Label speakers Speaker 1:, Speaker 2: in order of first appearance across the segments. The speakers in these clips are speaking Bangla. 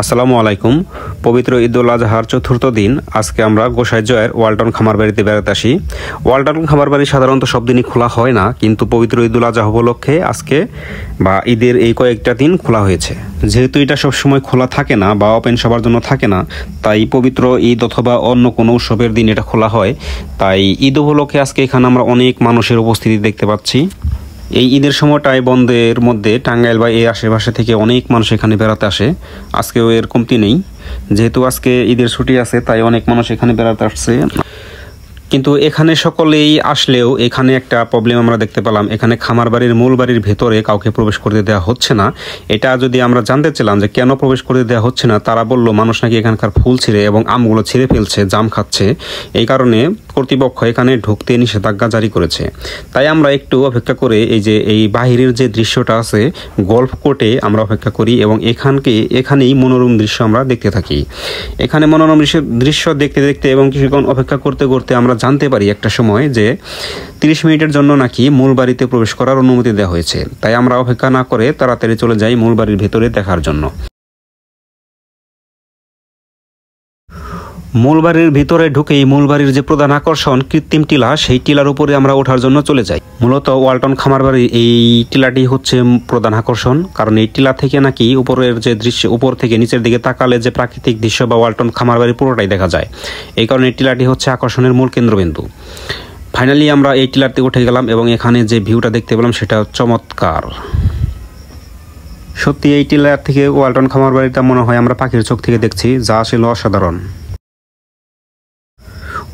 Speaker 1: আসসালামু আলাইকুম। পবিত্র ঈদ উল আজহার চতুর্থ দিন আজকে আমরা গোসাইজয়ের ওয়ালটন খামারবাড়িতে বেড়াতে আসি। ওয়ালটন খামারবাড়ি সাধারণত সব দিনই খোলা হয় না, কিন্তু পবিত্র ঈদ উল আজহা উপলক্ষে আজকে বা ঈদের এই কয়েকটা দিন খোলা হয়েছে। যেহেতু এটা সবসময় খোলা থাকে না বা ওপেন সবার জন্য থাকে না, তাই পবিত্র ঈদ অথবা অন্য কোনো উৎসবের দিন এটা খোলা হয়। তাই ঈদ উপলক্ষে আজকে এখানে আমরা অনেক মানুষের উপস্থিতি দেখতে পাচ্ছি। এই ঈদের সময়টায় বন্ধের মধ্যে টাঙ্গাইল বা এই আশেপাশে থেকে অনেক মানুষ এখানে বেড়াতে আসে। আজকেও এর কমতি নেই, যেহেতু আজকে ঈদের ছুটি আছে তাই অনেক মানুষ এখানে বেড়াতে আসছে। কিন্তু এখানে সকলেই আসলেও এখানে একটা প্রবলেম আমরা দেখতে পেলাম, এখানে খামার বাড়ির মূল বাড়ির ভেতরে কাউকে প্রবেশ করতে দেওয়া হচ্ছে না। এটা যদি আমরা জানতে চাইলাম যে কেন প্রবেশ করতে দেওয়া হচ্ছে না, তারা বলল মানুষ নাকি এখানকার ফুল ছিঁড়ে এবং আমগুলো ছিঁড়ে ফেলছে, জাম খাচ্ছে, এই কারণে কর্তৃপক্ষ এখানে ঢুকতে নিষেধাজ্ঞা জারি করেছে। তাই আমরা একটু অপেক্ষা করে এই বাহিরের যে দৃশ্যটা আছে গল্ফ কোর্টে আমরা অপেক্ষা করি এবং এখানেই মনোরম দৃশ্য আমরা দেখতে থাকি। এখানে মনোরম দৃশ্য দেখতে দেখতে এবং কিছুক্ষণ অপেক্ষা করতে করতে আমরা জানতে পারি একটা সময় যে 30 মিনিটের জন্য নাকি মূল বাড়িতে প্রবেশ করার অনুমতি দেওয়া হয়েছে। তাই আমরা অপেক্ষা না করে তাড়াতাড়ি চলে যাই মূল বাড়ির ভেতরে দেখার জন্য। মূলবাড়ির ভিতরে ঢুকেই মূলবাড়ির যে প্রধান আকর্ষণ কৃত্রিম টিলা, সেই টিলার উপরে আমরা ওঠার জন্য চলে যাই। মূলত ওয়ালটন খামারবাড়ির এই টিলাটি হচ্ছে প্রধান আকর্ষণ, কারণ এই টিলা থেকে নাকি উপরের যে দৃশ্য, উপর থেকে নিচের দিকে তাকালে যে প্রাকৃতিক দৃশ্য বা ওয়ালটন খামারবাড়ি পুরোটাই দেখা যায়। এই কারণে এই টিলাটি হচ্ছে আকর্ষণের মূল কেন্দ্রবিন্দু। ফাইনালি আমরা এই টিলাতে উঠে গেলাম এবং এখানে যে ভিউটা দেখতে পেলাম সেটা চমৎকার। সত্যি এই টিলার থেকে ওয়ালটন খামারবাড়িটা মনে হয় আমরা পাখির চোখ থেকে দেখছি, যা ছিল অসাধারণ।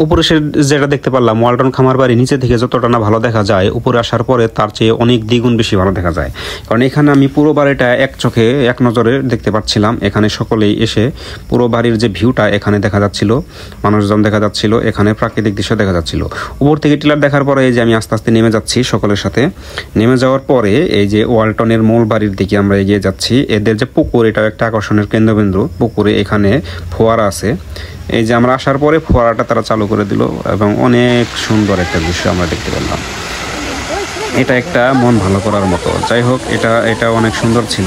Speaker 1: উপরে যেটা দেখতে পারলাম ওয়ালটন খামারবাড়ি নিচে থেকে যতটা না ভালো দেখা যায়, উপরে আসার পরে তার চেয়ে অনেক দ্বিগুণ বেশি ভালো দেখা যায়। কারণ এখানে আমি পুরো বাড়িটা এক চোখে এক নজরে দেখতে পাচ্ছিলাম। এখানে সকলেই এসে পুরো বাড়ির যে ভিউটা এখানে দেখা যাচ্ছিল, মানুষজন দেখা যাচ্ছিল, এখানে প্রাকৃতিক দৃশ্য দেখা যাচ্ছিল। উপর থেকে টিলার দেখার পরে এই যে আমি আস্তে আস্তে নেমে যাচ্ছি সকলের সাথে। নেমে যাওয়ার পরে এই যে ওয়ালটনের মূল বাড়ির দিকে আমরা এগিয়ে যাচ্ছি। এদের যে পুকুর, এটাও একটা আকর্ষণের কেন্দ্রবিন্দু। পুকুরে এখানে ফোয়ারা আছে। এই যে আমরা আসার পরে ফোয়ারাটা তারা চালু করে দিল এবং অনেক সুন্দর একটা দৃশ্য আমরা দেখতে পেলাম। এটা একটা মন ভালো করার মতো। যাই হোক, এটা অনেক সুন্দর ছিল।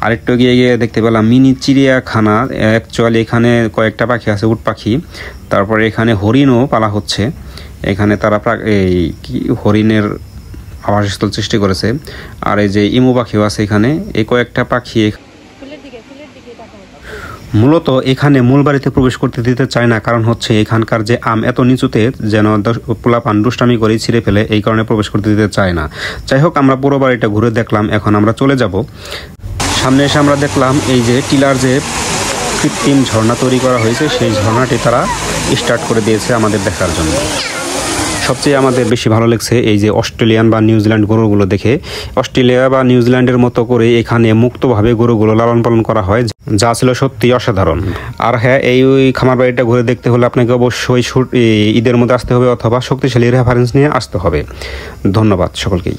Speaker 1: আরেকটু গিয়ে দেখতে পেলাম মিনি চিড়িয়াখানা। অ্যাকচুয়ালি এখানে কয়েকটা পাখি আছে, উট পাখি। তারপরে এখানে হরিণও পালা হচ্ছে। এখানে তারা হরিণের আবাসস্থল সৃষ্টি করেছে। আর এই যে ইমু পাখিও আছে এখানে। এই কয়েকটা পাখি মূলত এখানে মূল বাড়িতে প্রবেশ করতে দিতে চায় না, কারণ হচ্ছে এখানকার যে আম এত নিচুতে যেন পোলাপান দুষ্টামি করে ছিঁড়ে ফেলে, এই কারণে প্রবেশ করতে দিতে চায় না। যাই হোক, আমরা পুরো বাড়িটা ঘুরে দেখলাম। এখন আমরা চলে যাব। সামনে এসে আমরা দেখলাম এই যে টিলার যে কৃত্রিম ঝর্ণা তৈরি করা হয়েছে, সেই ঝর্ণাটি তারা স্টার্ট করে দিয়েছে আমাদের দেখার জন্য। সবচেয়ে আমাদের বেশি ভালো লাগছে এই যে অস্ট্রেলিয়ান বা নিউজিল্যান্ড গরুগুলো দেখে। অস্ট্রেলিয়া বা নিউজিল্যান্ডের মতো করে এখানে মুক্তভাবে গরুগুলো লালন পালন করা হয়, যা ছিল সত্যি অসাধারণ। আর হ্যাঁ, এই খামার বাড়িটা ঘুরে দেখতে হলে আপনাকে অবশ্যই ঈদের মধ্যে আসতে হবে অথবা শক্তিশালী রেফারেন্স নিয়ে আসতে হবে। ধন্যবাদ সকলকেই।